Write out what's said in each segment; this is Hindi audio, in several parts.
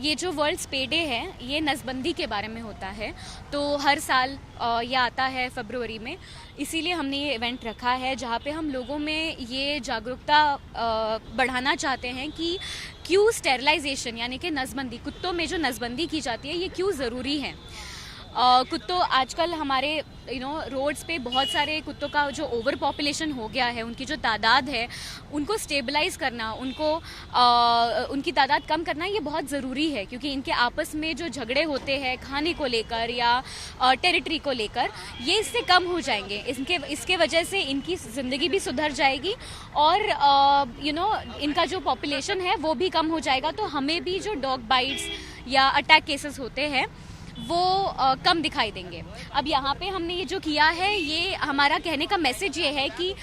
ये जो वर्ल्ड स्पे डे है ये नसबंदी के बारे में होता है। तो हर साल ये आता है फरवरी में, इसीलिए हमने ये इवेंट रखा है जहाँ पे हम लोगों में ये जागरूकता बढ़ाना चाहते हैं कि क्यों स्टेरिलाइजेशन यानी कि नसबंदी, कुत्तों में जो नसबंदी की जाती है ये क्यों ज़रूरी है। कुत्तों आजकल हमारे रोड्स पे बहुत सारे कुत्तों का जो ओवर पॉपुलेशन हो गया है, उनकी जो तादाद है उनको स्टेबलाइज करना, उनकी तादाद कम करना ये बहुत ज़रूरी है, क्योंकि इनके आपस में जो झगड़े होते हैं खाने को लेकर या टेरिटरी को लेकर, ये इससे कम हो जाएंगे। इसके वजह से इनकी ज़िंदगी भी सुधर जाएगी और इनका जो पॉपुलेशन है वो भी कम हो जाएगा। तो हमें भी जो डॉग बाइट्स या अटैक केसेस होते हैं वो कम दिखाई देंगे। अब यहाँ पे हमने ये जो किया है, ये हमारा कहने का मैसेज ये है कि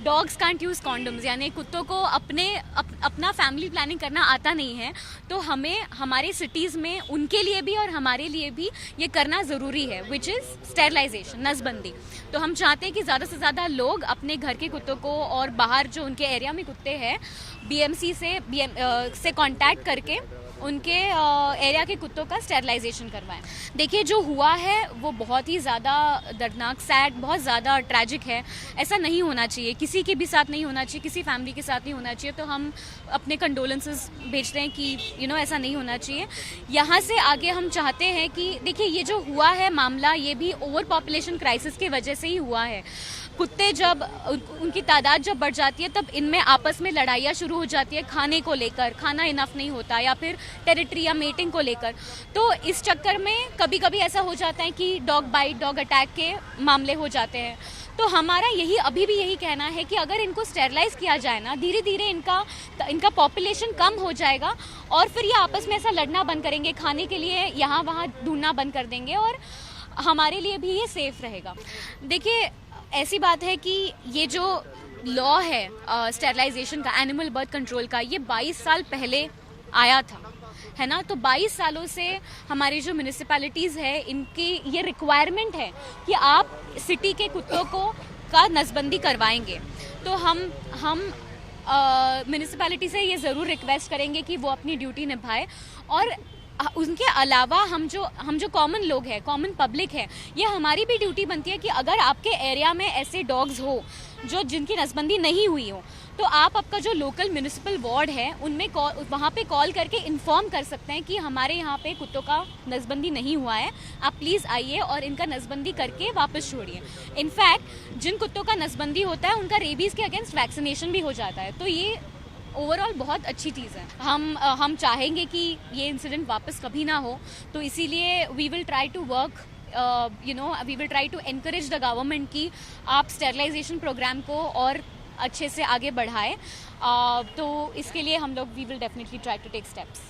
डॉग्स कांट यूज़ कॉन्डम्स, यानी कुत्तों को अपना फैमिली प्लानिंग करना आता नहीं है। तो हमें हमारे सिटीज़ में उनके लिए भी और हमारे लिए भी ये करना ज़रूरी है, विच इज़ स्टेरिलाइजेशन, नसबंदी। तो हम चाहते हैं कि ज़्यादा से ज़्यादा लोग अपने घर के कुत्तों को और बाहर जो उनके एरिया में कुत्ते हैं BMC से कांटेक्ट करके उनके एरिया के कुत्तों का स्टेरिलाइजेशन करवाएं। देखिए, जो हुआ है वो बहुत ही ज़्यादा दर्दनाक, सैड, बहुत ज़्यादा ट्रैजिक है। ऐसा नहीं होना चाहिए, किसी के भी साथ नहीं होना चाहिए, किसी फैमिली के साथ नहीं होना चाहिए। तो हम अपने कंडोलेंसेस भेजते हैं कि ऐसा नहीं होना चाहिए। यहाँ से आगे हम चाहते हैं कि देखिए, ये जो हुआ है मामला, ये भी ओवर पॉपुलेशन क्राइसिस की वजह से ही हुआ है। कुत्ते जब उनकी तादाद जब बढ़ जाती है तब इनमें आपस में लड़ाइयाँ शुरू हो जाती है, खाने को लेकर, खाना इनफ नहीं होता, या फिर टेरिटरी या मेटिंग को लेकर। तो इस चक्कर में कभी कभी ऐसा हो जाता है कि डॉग बाइट, डॉग अटैक के मामले हो जाते हैं। तो हमारा अभी भी यही कहना है कि अगर इनको स्टेरिलाइज किया जाए ना, धीरे धीरे इनका पॉपुलेशन कम हो जाएगा और फिर ये आपस में ऐसा लड़ना बंद करेंगे, खाने के लिए यहाँ वहाँ ढूंढना बंद कर देंगे और हमारे लिए भी ये सेफ रहेगा। देखिए, ऐसी बात है कि ये जो लॉ है स्टेरिलाइजेशन का, एनिमल बर्थ कंट्रोल का, ये 22 साल पहले आया था, है ना। तो 22 सालों से हमारी जो म्यूनिसिपैलिटीज़ है, इनकी ये रिक्वायरमेंट है कि आप सिटी के कुत्तों का नसबंदी करवाएंगे। तो हम म्यूनिसिपैलिटी से ये ज़रूर रिक्वेस्ट करेंगे कि वो अपनी ड्यूटी निभाए। और उनके अलावा हम जो कॉमन लोग हैं, कॉमन पब्लिक है, ये हमारी भी ड्यूटी बनती है कि अगर आपके एरिया में ऐसे डॉग्स हो जिनकी नसबंदी नहीं हुई हो, तो आप आपका जो लोकल म्यूनिसिपल वार्ड है उनमें वहाँ पे कॉल करके इन्फॉर्म कर सकते हैं कि हमारे यहाँ पे कुत्तों का नसबंदी नहीं हुआ है, आप प्लीज़ आइए और इनका नसबंदी करके वापस छोड़िए। इनफैक्ट जिन कुत्तों का नसबंदी होता है उनका रेबीज़ के अगेंस्ट वैक्सीनेशन भी हो जाता है। तो ये ओवरऑल बहुत अच्छी चीज़ है। हम चाहेंगे कि ये इंसिडेंट वापस कभी ना हो, तो इसीलिए we will try to work, we will try to encourage the government कि आप स्टेरिलाइजेशन प्रोग्राम को और अच्छे से आगे बढ़ाएं। तो इसके लिए हम लोग we will definitely try to take steps.